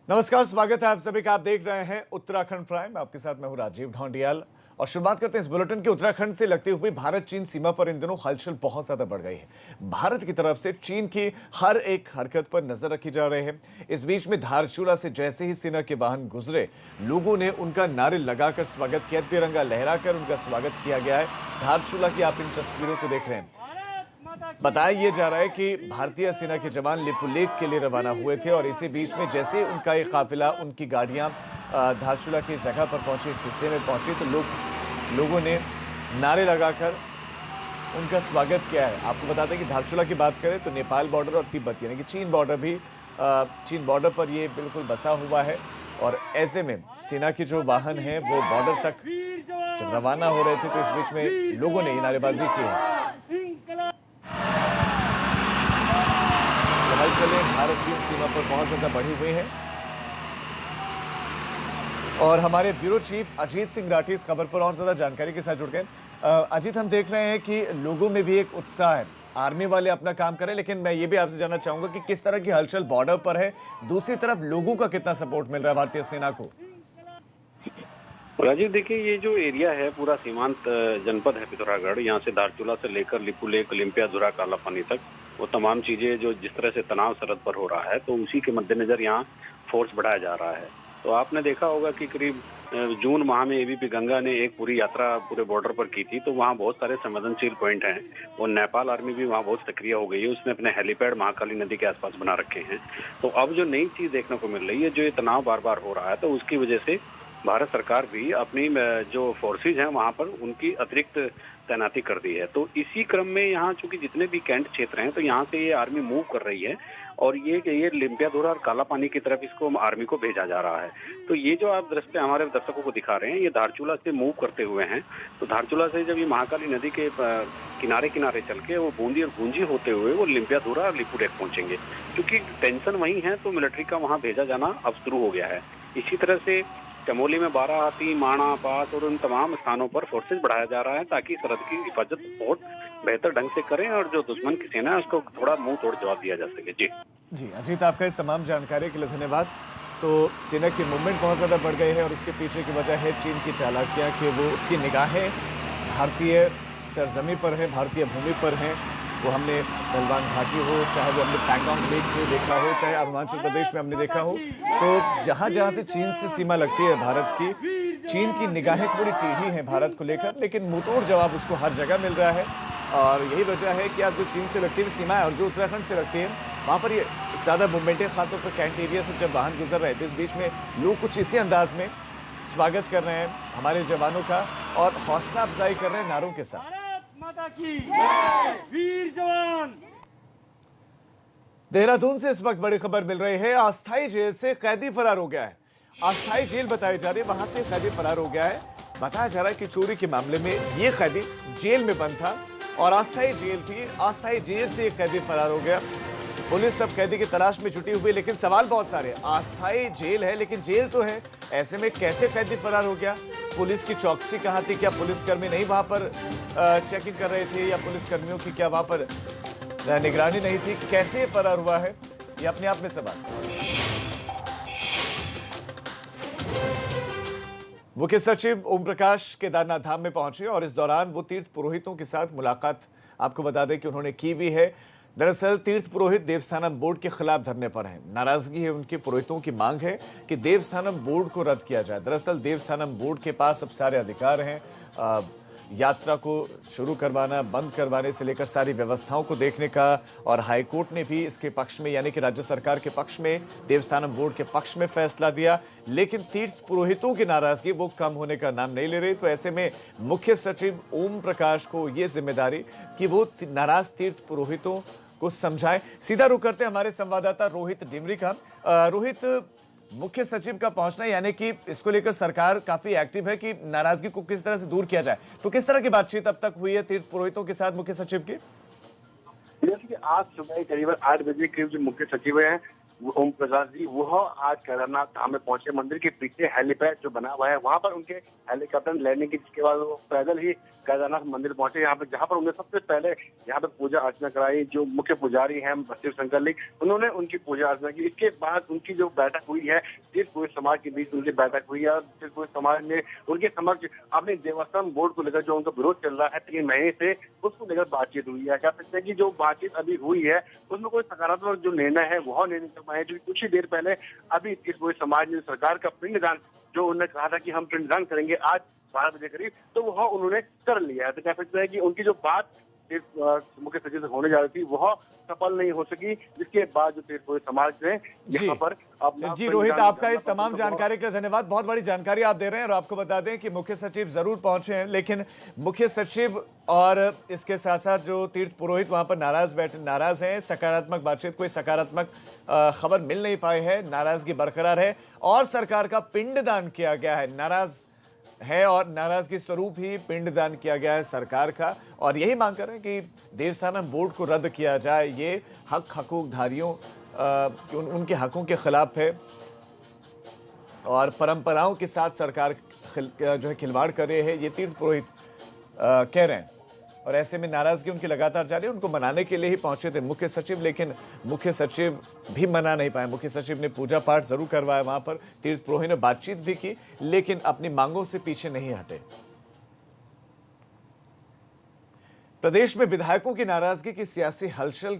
नमस्कार, स्वागत है आप सभी का। आप देख रहे हैं उत्तराखंड प्राइम। आपके साथ मैं हूं राजीव ढौंडियाल और शुरुआत करते हैं इस बुलेटिन की। उत्तराखंड से लगती हुई भारत चीन सीमा पर इन दिनों हलचल बहुत ज्यादा बढ़ गई है। भारत की तरफ से चीन की हर एक हरकत पर नजर रखी जा रही है। इस बीच में धारचूला से जैसे ही सेना के वाहन गुजरे, लोगों ने उनका नारे लगाकर स्वागत किया, तिरंगा लहराकर उनका स्वागत किया गया है। धारचूला की आप इन तस्वीरों को देख रहे हैं। बताया ये जा रहा है कि भारतीय सेना के जवान लिपुलेख के लिए रवाना हुए थे और इसी बीच में जैसे उनका एक काफिला, उनकी गाड़ियां धारचूला की जगह पर पहुंची, इस हिस्से में पहुंची, तो लोगों ने नारे लगाकर उनका स्वागत किया है। आपको बताते हैं कि धारचूला की बात करें तो नेपाल बॉर्डर और तिब्बत यानी कि चीन बॉर्डर भी चीन बॉर्डर पर ये बिल्कुल बसा हुआ है। और ऐसे में सेना के जो वाहन हैं वो बॉर्डर तक जब रवाना हो रहे थे तो इस बीच में लोगों ने ये नारेबाजी की है। हलचलें भारत चीन सीमा पर बहुत ज्यादा बढ़ी हुई हैं और हमारे ब्यूरो चीफ अजीत सिंह राठी इस खबर पर और ज्यादा जानकारी के साथ जुड़ गए। अजीत, हम देख रहे हैं कि लोगों में भी एक उत्साह है, आर्मी वाले अपना काम करें, लेकिन मैं ये भी आपसे जानना चाहूंगा कि किस तरह की हलचल बॉर्डर पर है, दूसरी तरफ लोगों का कितना सपोर्ट मिल रहा है भारतीय सेना को। राजीव, देखिए, ये जो एरिया है पूरा सीमांत जनपद है पिथौरागढ़। यहाँ से धारचूला से लेकर लिपुलेख, लिम्पियाधुरा, कालापानी तक वो तमाम चीजें जो जिस तरह से तनाव सरहद पर हो रहा है, तो उसी के मद्देनजर यहाँ फोर्स बढ़ाया जा रहा है। तो आपने देखा होगा कि करीब जून माह में एबीपी गंगा ने एक पूरी यात्रा पूरे बॉर्डर पर की थी, तो वहाँ बहुत सारे संवेदनशील पॉइंट हैं और नेपाल आर्मी भी वहाँ बहुत सक्रिय हो गई है। उसने अपने हेलीपैड महाकाली नदी के आसपास बना रखे हैं। तो अब जो नई चीज देखने को मिल रही है, जो ये तनाव बार बार हो रहा है, तो उसकी वजह से भारत सरकार भी अपनी जो फोर्सेज हैं वहां पर उनकी अतिरिक्त तैनाती कर दी है। तो इसी क्रम में यहाँ चूंकि जितने भी कैंट क्षेत्र हैं, तो यहाँ से ये आर्मी मूव कर रही है और ये लिम्पियाधुरा और कालापानी की तरफ इसको आर्मी को भेजा जा रहा है। तो ये जो आप दृश्य हमारे दर्शकों को दिखा रहे हैं, ये धारचूला से मूव करते हुए हैं। तो धारचूला से जब ये महाकाली नदी के किनारे किनारे चल के वो बूंदी और गूंजी होते हुए वो लिम्पियाधुरा और लिपुलेख पहुंचेंगे। क्योंकि टेंशन वही है, तो मिलिट्री का वहाँ भेजा जाना अब शुरू हो गया है। इसी तरह से चमोली में बाराहाती, माणा, पास और उन तमाम स्थानों पर फोर्सेज बढ़ाया जा रहा है ताकि सरहद की हिफाजत और बेहतर ढंग से करें और जो दुश्मन की सेना है उसको थोड़ा मुंह तोड़ जवाब दिया जा सके। जी अजीत, आपका इस तमाम जानकारी के लिए धन्यवाद। तो सेना की मूवमेंट बहुत ज़्यादा बढ़ गई है और इसके पीछे की वजह है चीन की चालाकियाँ कि वो उसकी निगाहें भारतीय सरजमी पर है, भारतीय भूमि पर हैं। वो हमने गलवान घाटी हो, चाहे वो हमने पैंगोंग लेक को देखा हो, चाहे अरुणाचल प्रदेश में हमने देखा हो, तो जहाँ जहाँ से चीन से सीमा लगती है भारत की, चीन की निगाहें थोड़ी टेढ़ी हैं भारत को लेकर, लेकिन मुंहतोड़ जवाब उसको हर जगह मिल रहा है। और यही वजह है कि आप जो चीन से लगती हुई सीमा है और जो उत्तराखंड से लगती है, वहाँ पर ये ज़्यादा मूवमेंट है, खासतौर पर कैंट एरिया से जब वाहन गुजर रहे थे। इस बीच में लोग कुछ इसी अंदाज में स्वागत कर रहे हैं हमारे जवानों का और हौसला अफजाई कर रहे हैं नारों के साथ। वीर जवान। देहरादून से इस वक्त बड़ी खबर मिल रही है। अस्थायी जेल से कैदी फरार हो गया है। अस्थायी जेल बताई जा रही है, वहां से कैदी फरार हो गया है। बताया जा रहा है कि चोरी के मामले में ये कैदी जेल में बंद था और अस्थायी जेल थी। अस्थायी जेल से एक कैदी फरार हो गया। पुलिस सब कैदी की तलाश में जुटी हुई, लेकिन सवाल बहुत सारे। अस्थायी जेल है लेकिन जेल तो है, ऐसे में कैसे कैदी फरार हो गया? पुलिस की चौकसी कहाँ थी? क्या पुलिसकर्मी नहीं वहां पर चेकिंग कर रहे थे या पुलिसकर्मियों की क्या वहां पर निगरानी नहीं थी? कैसे फरार हुआ है, ये अपने आप में सवाल। मुख्य सचिव ओम प्रकाश केदारनाथ धाम में पहुंचे और इस दौरान वो तीर्थ पुरोहितों के साथ मुलाकात आपको बता दें कि उन्होंने की भी है। दरअसल तीर्थ पुरोहित देवस्थानम बोर्ड के खिलाफ धरने पर हैं। नाराजगी है उनके। पुरोहितों की मांग है कि देवस्थानम बोर्ड को रद्द किया जाए। दरअसल देवस्थानम बोर्ड के पास अब सारे अधिकार हैं, यात्रा को शुरू करवाना, बंद करवाने से लेकर सारी व्यवस्थाओं को देखने का। और हाईकोर्ट ने भी इसके पक्ष में, यानी कि राज्य सरकार के पक्ष में, देवस्थानम बोर्ड के पक्ष में फैसला दिया। लेकिन तीर्थ पुरोहितों की नाराजगी वो कम होने का नाम नहीं ले रही। तो ऐसे में मुख्य सचिव ओम प्रकाश को ये जिम्मेदारी कि वो नाराज तीर्थ पुरोहितों को समझाएं। सीधा रुख करते हैं हमारे संवाददाता रोहित डिमरी का। रोहित, मुख्य सचिव का पहुंचना यानी कि इसको लेकर सरकार काफी एक्टिव है कि नाराजगी को किस तरह से दूर किया जाए, तो किस तरह की बातचीत अब तक हुई है तीर्थ पुरोहितों के साथ मुख्य सचिव की? जैसे कि आज सुबह करीबन 8 बजे करीब जो मुख्य सचिव हैं ओम प्रकाश जी, वह आज केदारनाथ धाम में पहुंचे। मंदिर के पीछे हेलीपैड जो बना हुआ है, वहां पर उनके हेलीकॉप्टर लैंडिंग की, जिसके बाद वो पैदल ही केदारनाथ मंदिर पहुंचे। यहाँ पे जहाँ पर उन्होंने सबसे पहले यहाँ पे पूजा अर्चना कराई। जो मुख्य पुजारी हैं शिव शंकर लिंग, उन्होंने उनकी पूजा अर्चना की। इसके बाद उनकी जो बैठक हुई है, तीर्थपुर समाज के बीच उनकी बैठक हुई है और तीर्थपुर समाज ने उनके समक्ष अपने देवस्थान बोर्ड को लेकर जो उनका विरोध चल रहा है 3 महीने से, उसको लेकर बातचीत हुई है। कह सकते हैं कि जो बातचीत अभी हुई है उसमें कोई सकारात्मक जो निर्णय है वह नहीं निकल पाए। जो कुछ ही देर पहले अभी तीर्थपुर समाज ने सरकार का पिंडदान, जो उन्होंने कहा था कि हम पिंडदान करेंगे आज 12 बजे करीब, तो वह उन्होंने कर लिया है। तो कह सकते हैं कि उनकी जो बात मुख्य सचिव से होने जा रही थी वह सफल नहीं हो सकी, जिसके बाद जो तीर्थपुर समाज ने यहाँ पर अपना जी रोहित, आपका इस तमाम जानकारी के लिए धन्यवाद। बहुत बड़ी जानकारी आप दे रहे हैं और आपको बता दें कि मुख्य सचिव जरूर पहुंचे हैं, लेकिन मुख्य सचिव और इसके साथ साथ जो तीर्थ पुरोहित वहां पर नाराज हैं। सकारात्मक बातचीत, कोई सकारात्मक खबर मिल नहीं पाई है, नाराजगी बरकरार है और सरकार का पिंडदान किया गया है। नाराज है और नाराजगी स्वरूप ही पिंडदान किया गया है सरकार का, और यही मांग कर रहे हैं कि देवस्थानम बोर्ड को रद्द किया जाए। ये हकूकधारियों उनके हकों के खिलाफ है और परंपराओं के साथ सरकार जो है खिलवाड़ कर रही है, ये तीर्थ पुरोहित कह रहे हैं। और ऐसे में नाराजगी उनकी लगातार जारी है। उनको मनाने के लिए ही पहुंचे थे मुख्य सचिव, लेकिन मुख्य सचिव भी मना नहीं पाए। मुख्य सचिव ने पूजा पाठ जरूर करवाया वहां पर, तीर्थ पुरोहित ने बातचीत भी की, लेकिन अपनी मांगों से पीछे नहीं हटे। प्रदेश में विधायकों की नाराजगी की सियासी हलचल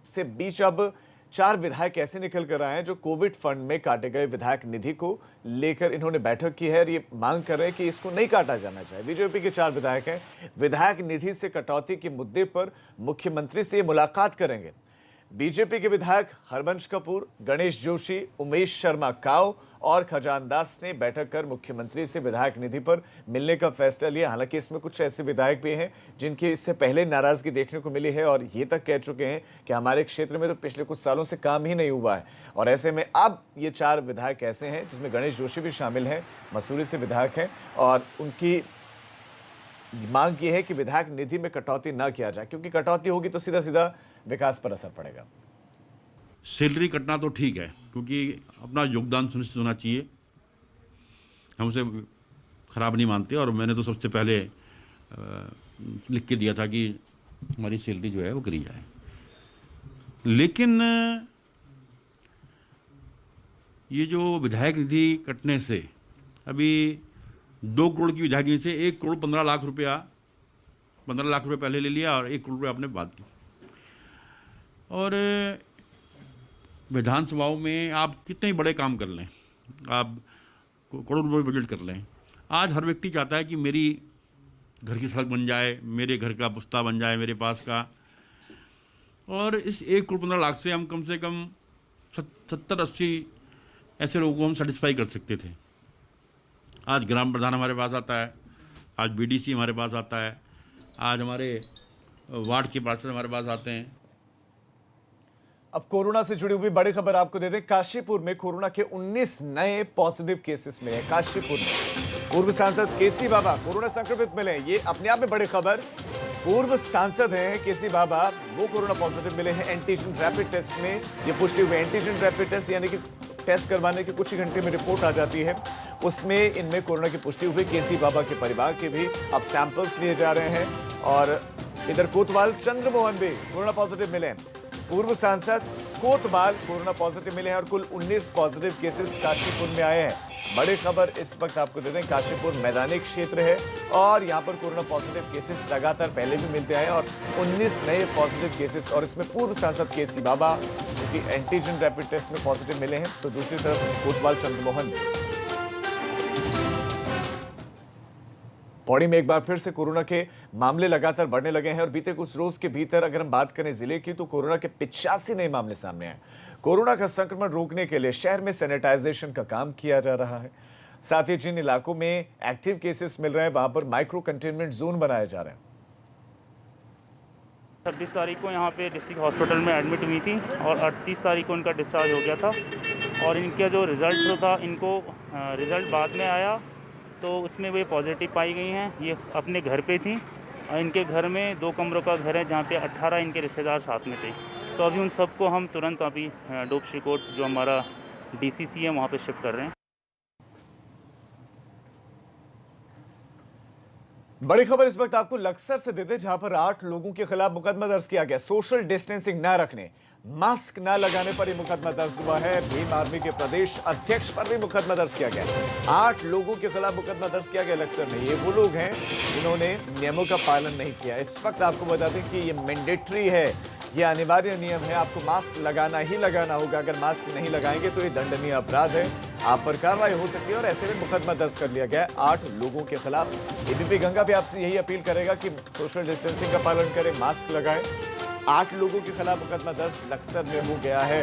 से बीच अब 4 विधायक ऐसे निकल कर आए हैं जो कोविड फंड में काटे गए विधायक निधि को लेकर इन्होंने बैठक की है और ये मांग कर रहे हैं कि इसको नहीं काटा जाना चाहिए। बीजेपी के 4 विधायक हैं, विधायक निधि से कटौती के मुद्दे पर मुख्यमंत्री से मुलाकात करेंगे। बीजेपी के विधायक हरबंश कपूर, गणेश जोशी, उमेश शर्मा काव और खजान दास ने बैठक कर मुख्यमंत्री से विधायक निधि पर मिलने का फैसला लिया। हालांकि इसमें कुछ ऐसे विधायक भी हैं जिनकी इससे पहले नाराजगी देखने को मिली है और ये तक कह चुके हैं कि हमारे क्षेत्र में तो पिछले कुछ सालों से काम ही नहीं हुआ है। और ऐसे में अब ये 4 विधायक ऐसे हैं जिसमें गणेश जोशी भी शामिल हैं, मसूरी से विधायक हैं, और उनकी मांग ये है कि विधायक निधि में कटौती ना किया जाए, क्योंकि कटौती होगी तो सीधा सीधा विकास पर असर पड़ेगा। सैलरी कटना तो ठीक है, क्योंकि अपना योगदान सुनिश्चित होना चाहिए, हम उसे खराब नहीं मानते। और मैंने तो सबसे पहले लिख के दिया था कि हमारी सैलरी जो है वो करी जाए। लेकिन ये जो विधायक निधि कटने से, अभी 2 करोड़ की विधायक निधि से 1 करोड़ 15 लाख रुपया, 15 लाख रुपये पहले ले लिया और 1 करोड़ रुपये आपने बाद की। और विधानसभाओं में आप कितने बड़े काम कर लें, आप करोड़ रुपये बजट कर लें, आज हर व्यक्ति चाहता है कि मेरी घर की सड़क बन जाए, मेरे घर का पुस्ता बन जाए मेरे पास का। और इस 1 करोड़ 15 लाख से हम कम से कम 70-80 ऐसे लोगों को हम सेटिस्फाई कर सकते थे। आज ग्राम प्रधान हमारे पास आता है, आज बीडीसी हमारे पास आता है, आज हमारे वार्ड के पार्षद हमारे पास आते हैं। अब कोरोना से जुड़ी हुई बड़ी खबर आपको दे दें। काशीपुर में कोरोना के 19 नए पॉजिटिव केसेस मिले। काशीपुर में पूर्व सांसद केसी बाबा कोरोना संक्रमित मिले। ये अपने आप में बड़ी खबर। पूर्व सांसद हैं केसी बाबा, वो कोरोना पॉजिटिव मिले हैं। एंटीजन रैपिड टेस्ट में ये पुष्टि हुई। एंटीजन रैपिड टेस्ट यानी कि टेस्ट करवाने के कुछ ही घंटे में रिपोर्ट आ जाती है, उसमें इनमें कोरोना की पुष्टि हुई। केसी बाबा के परिवार के भी अब सैंपल्स लिए जा रहे हैं। और इधर कोतवाल चंद्रमोहन भी कोरोना पॉजिटिव मिले। पूर्व सांसद कोतवाल कोरोना पॉजिटिव मिले हैं और कुल 19 पॉजिटिव केसेस काशीपुर में आए हैं। बड़ी खबर इस वक्त आपको दे दें, काशीपुर मैदानी क्षेत्र है और यहाँ पर कोरोना पॉजिटिव केसेस लगातार पहले भी मिलते आए और 19 नए पॉजिटिव केसेस, और इसमें पूर्व सांसद केसी बाबा जो कि एंटीजन रैपिड टेस्ट में पॉजिटिव मिले हैं, तो दूसरी तरफ कोतवाल चंद्रमोहन। पौड़ी में एक बार फिर से कोरोना के मामले लगातार बढ़ने लगे हैं और बीते कुछ रोज के भीतर अगर हम बात करें जिले की, तो कोरोना के 85 नए मामले सामने आए। कोरोना का संक्रमण रोकने के लिए शहर में सैनिटाइजेशन का काम किया जा रहा है। साथ ही जिन इलाकों में एक्टिव केसेस मिल रहे हैं वहां पर माइक्रो कंटेनमेंट जोन बनाए जा रहे हैं। 26 तारीख को यहाँ पे डिस्ट्रिक्ट हॉस्पिटल में एडमिट हुई थी और 38 तारीख को इनका डिस्चार्ज हो गया था। और इनका जो रिज़ल्ट था, इनको रिज़ल्ट बाद में आया तो उसमें वे पॉजिटिव पाई गई हैं। ये अपने घर पे थी और इनके घर में 2 कमरों का घर है जहाँ पे 18 इनके रिश्तेदार साथ में थे। तो अभी उन सबको हम तुरंत अभी डोप श्रीकोट जो हमारा DCC है वहाँ पे शिफ्ट कर रहे हैं। बड़ी खबर इस वक्त आपको लक्सर से देते, जहां पर 8 लोगों के खिलाफ मुकदमा दर्ज किया गया। सोशल डिस्टेंसिंग न रखने, मास्क न लगाने पर यह मुकदमा दर्ज हुआ है। भीम आर्मी के प्रदेश अध्यक्ष पर भी मुकदमा दर्ज किया गया। 8 लोगों के खिलाफ मुकदमा दर्ज किया गया लक्सर में। ये वो लोग हैं जिन्होंने नियमों का पालन नहीं किया। इस वक्त आपको बता दें कि ये मैंडेटरी है, ये अनिवार्य नियम है, आपको मास्क लगाना ही लगाना होगा। अगर मास्क नहीं लगाएंगे तो ये दंडनीय अपराध है, आप पर कार्रवाई हो सकती है। और ऐसे में मुकदमा दर्ज कर लिया गया है 8 लोगों के खिलाफ। एबीपी गंगा भी आपसे यही अपील करेगा कि सोशल डिस्टेंसिंग का पालन करें, मास्क लगाएं। 8 लोगों के खिलाफ मुकदमा दर्ज लक्सर में हो गया है।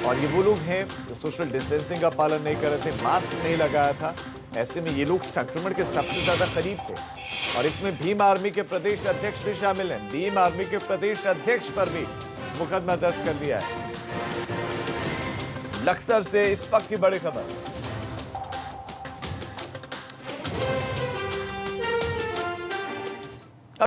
और ये वो लोग हैं जो सोशल डिस्टेंसिंग का पालन नहीं कर रहे थे, मास्क नहीं लगाया था। ऐसे में ये लोग संक्रमण के सबसे ज्यादा करीब थे। और इसमें भीम आर्मी के प्रदेश अध्यक्ष भी शामिल हैं। भीम आर्मी के प्रदेश अध्यक्ष पर भी मुकदमा दर्ज कर लिया है। लक्सर से इस वक्त की बड़ी खबर।